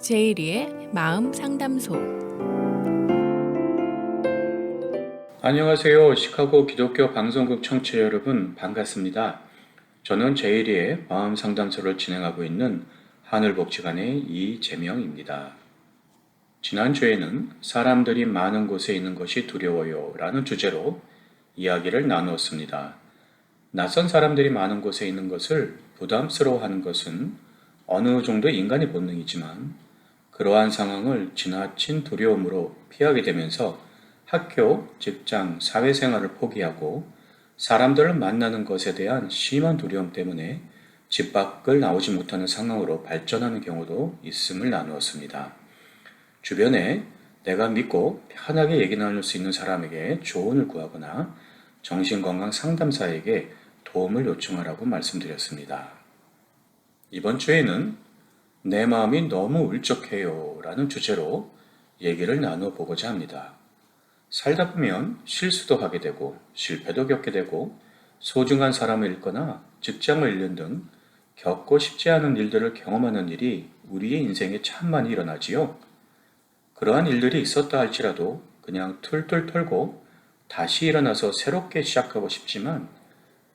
제이리의 마음 상담소. 안녕하세요. 시카고 기독교 방송국 청취자 여러분 반갑습니다. 저는 제이리의 마음 상담소를 진행하고 있는 하늘복지관의 이재명입니다. 지난주에는 사람들이 많은 곳에 있는 것이 두려워요 라는 주제로 이야기를 나누었습니다. 낯선 사람들이 많은 곳에 있는 것을 부담스러워하는 것은 어느 정도 인간의 본능이지만 그러한 상황을 지나친 두려움으로 피하게 되면서 학교, 직장, 사회생활을 포기하고 사람들을 만나는 것에 대한 심한 두려움 때문에 집 밖을 나오지 못하는 상황으로 발전하는 경우도 있음을 나누었습니다. 주변에 내가 믿고 편하게 얘기 나눌 수 있는 사람에게 조언을 구하거나 정신건강 상담사에게 도움을 요청하라고 말씀드렸습니다. 이번 주에는 내 마음이 너무 울적해요 라는 주제로 얘기를 나눠보고자 합니다. 살다 보면 실수도 하게 되고 실패도 겪게 되고 소중한 사람을 잃거나 직장을 잃는 등 겪고 싶지 않은 일들을 경험하는 일이 우리의 인생에 참 많이 일어나지요. 그러한 일들이 있었다 할지라도 그냥 툴툴 털고 다시 일어나서 새롭게 시작하고 싶지만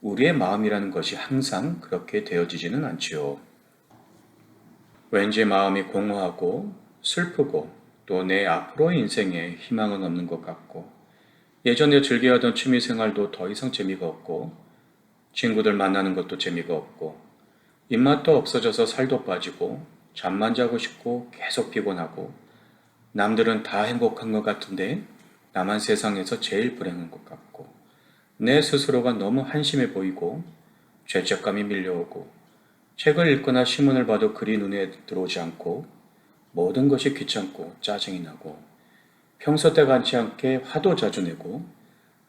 우리의 마음이라는 것이 항상 그렇게 되어지지는 않지요. 왠지 마음이 공허하고 슬프고 또 내 앞으로의 인생에 희망은 없는 것 같고 예전에 즐겨하던 취미생활도 더 이상 재미가 없고 친구들 만나는 것도 재미가 없고 입맛도 없어져서 살도 빠지고 잠만 자고 싶고 계속 피곤하고 남들은 다 행복한 것 같은데 나만 세상에서 제일 불행한 것 같고 내 스스로가 너무 한심해 보이고 죄책감이 밀려오고 책을 읽거나 신문을 봐도 글이 눈에 들어오지 않고 모든 것이 귀찮고 짜증이 나고 평소 때 같지 않게 화도 자주 내고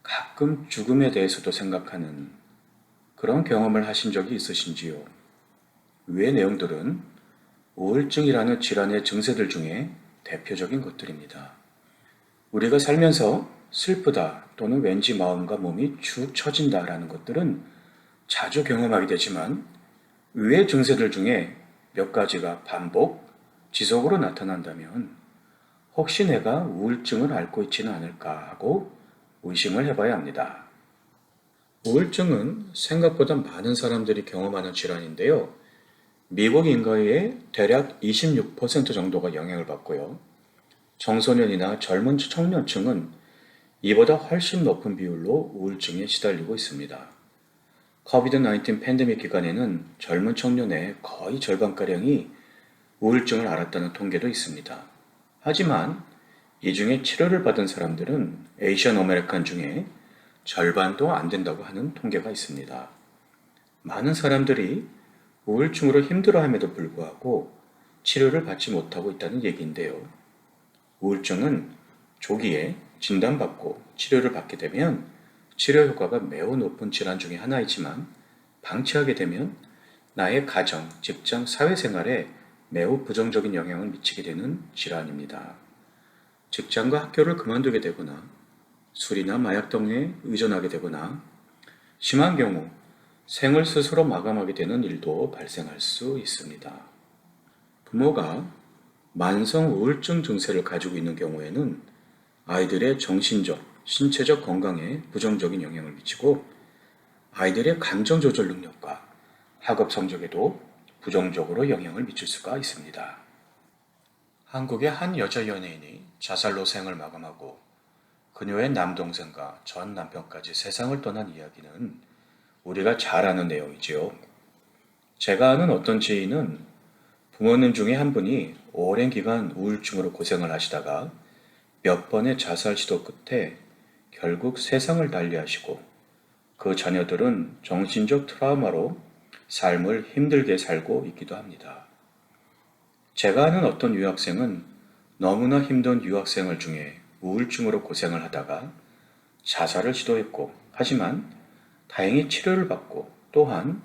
가끔 죽음에 대해서도 생각하는 그런 경험을 하신 적이 있으신지요? 위의 내용들은 우울증이라는 질환의 증세들 중에 대표적인 것들입니다. 우리가 살면서 슬프다 또는 왠지 마음과 몸이 축 처진다라는 것들은 자주 경험하게 되지만 위의 증세들 중에 몇 가지가 반복, 지속으로 나타난다면 혹시 내가 우울증을 앓고 있지는 않을까 하고 의심을 해봐야 합니다. 우울증은 생각보다 많은 사람들이 경험하는 질환인데요. 미국 인구의 대략 26% 정도가 영향을 받고요. 청소년이나 젊은 청년층은 이보다 훨씬 높은 비율로 우울증에 시달리고 있습니다. 코비드-19 팬데믹 기간에는 젊은 청년의 거의 절반가량이 우울증을 앓았다는 통계도 있습니다. 하지만 이 중에 치료를 받은 사람들은 에이시안 아메리칸 중에 절반도 안 된다고 하는 통계가 있습니다. 많은 사람들이 우울증으로 힘들어함에도 불구하고 치료를 받지 못하고 있다는 얘기인데요. 우울증은 조기에 진단받고 치료를 받게 되면 치료 효과가 매우 높은 질환 중에 하나이지만 방치하게 되면 나의 가정, 직장, 사회생활에 매우 부정적인 영향을 미치게 되는 질환입니다. 직장과 학교를 그만두게 되거나 술이나 마약 등에 의존하게 되거나 심한 경우 생을 스스로 마감하게 되는 일도 발생할 수 있습니다. 부모가 만성 우울증 증세를 가지고 있는 경우에는 아이들의 정신적, 신체적 건강에 부정적인 영향을 미치고 아이들의 감정 조절 능력과 학업 성적에도 부정적으로 영향을 미칠 수가 있습니다. 한국의 한 여자 연예인이 자살로 생을 마감하고 그녀의 남동생과 전 남편까지 세상을 떠난 이야기는 우리가 잘 아는 내용이지요. 제가 아는 어떤 지인은 부모님 중에 한 분이 오랜 기간 우울증으로 고생을 하시다가 몇 번의 자살 시도 끝에 결국 세상을 달리하시고 그 자녀들은 정신적 트라우마로 삶을 힘들게 살고 있기도 합니다. 제가 아는 어떤 유학생은 너무나 힘든 유학생활 중에 우울증으로 고생을 하다가 자살을 시도했고 하지만 다행히 치료를 받고 또한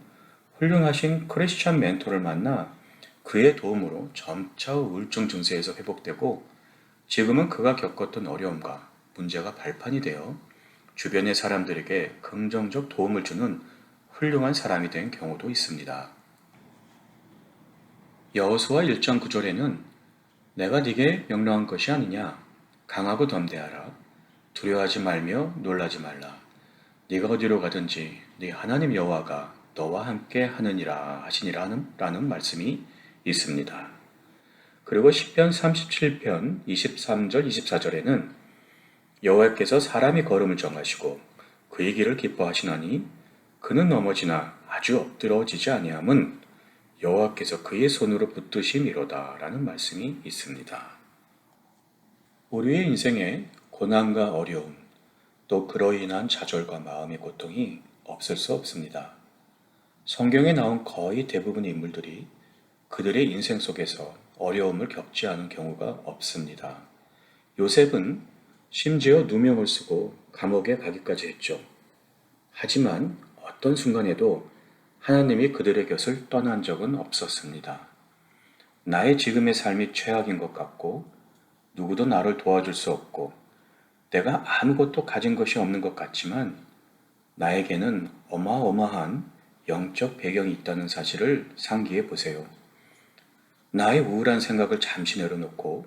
훌륭하신 크리스천 멘토를 만나 그의 도움으로 점차 우울증 증세에서 회복되고 지금은 그가 겪었던 어려움과 문제가 발판이 되어 주변의 사람들에게 긍정적 도움을 주는 훌륭한 사람이 된 경우도 있습니다. 여호수아 1장 9절에는 내가 네게 명령한 것이 아니냐? 강하고 담대하라. 두려워하지 말며 놀라지 말라. 네가 어디로 가든지 네 하나님 여호와가 너와 함께 하느니라 하시니라는 말씀이 있습니다. 그리고 시편 37편 23절 24절에는 여호와께서 사람이 걸음을 정하시고 그의 길을 기뻐하시나니 그는 넘어지나 아주 엎드러지지 아니함은 여호와께서 그의 손으로 붙드심이로다 라는 말씀이 있습니다. 우리의 인생에 고난과 어려움, 또 그로 인한 좌절과 마음의 고통이 없을 수 없습니다. 성경에 나온 거의 대부분의 인물들이 그들의 인생 속에서 어려움을 겪지 않은 경우가 없습니다. 요셉은 심지어 누명을 쓰고 감옥에 가기까지 했죠. 하지만 어떤 순간에도 하나님이 그들의 곁을 떠난 적은 없었습니다. 나의 지금의 삶이 최악인 것 같고 누구도 나를 도와줄 수 없고 내가 아무것도 가진 것이 없는 것 같지만 나에게는 어마어마한 영적 배경이 있다는 사실을 상기해 보세요. 나의 우울한 생각을 잠시 내려놓고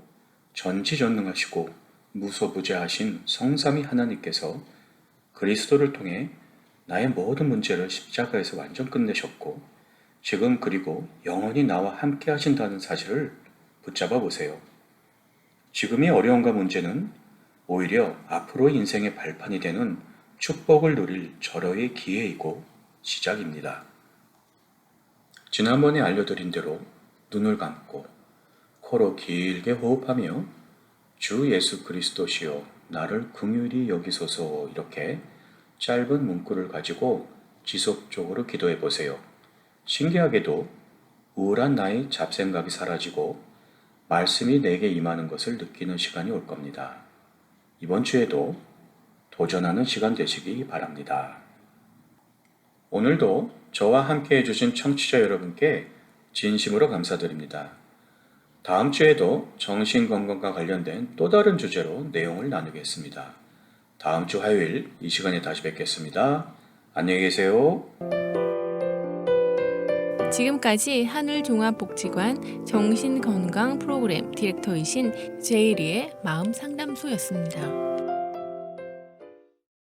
전지전능하시고 무소부재하신 성삼위 하나님께서 그리스도를 통해 나의 모든 문제를 십자가에서 완전 끝내셨고 지금 그리고 영원히 나와 함께 하신다는 사실을 붙잡아 보세요. 지금의 어려움과 문제는 오히려 앞으로 인생의 발판이 되는 축복을 누릴 절호의 기회이고 시작입니다. 지난번에 알려드린 대로 눈을 감고 코로 길게 호흡하며 주 예수 그리스도시여 나를 긍휼히 여기소서 이렇게 짧은 문구를 가지고 지속적으로 기도해 보세요. 신기하게도 우울한 나의 잡생각이 사라지고 말씀이 내게 임하는 것을 느끼는 시간이 올 겁니다. 이번 주에도 도전하는 시간 되시기 바랍니다. 오늘도 저와 함께 해주신 청취자 여러분께 진심으로 감사드립니다. 다음 주에도 정신건강과 관련된 또 다른 주제로 내용을 나누겠습니다. 다음 주 화요일 이 시간에 다시 뵙겠습니다. 안녕히 계세요. 지금까지 하늘종합복지관 정신건강 프로그램 디렉터이신 제이리의 마음상담소였습니다.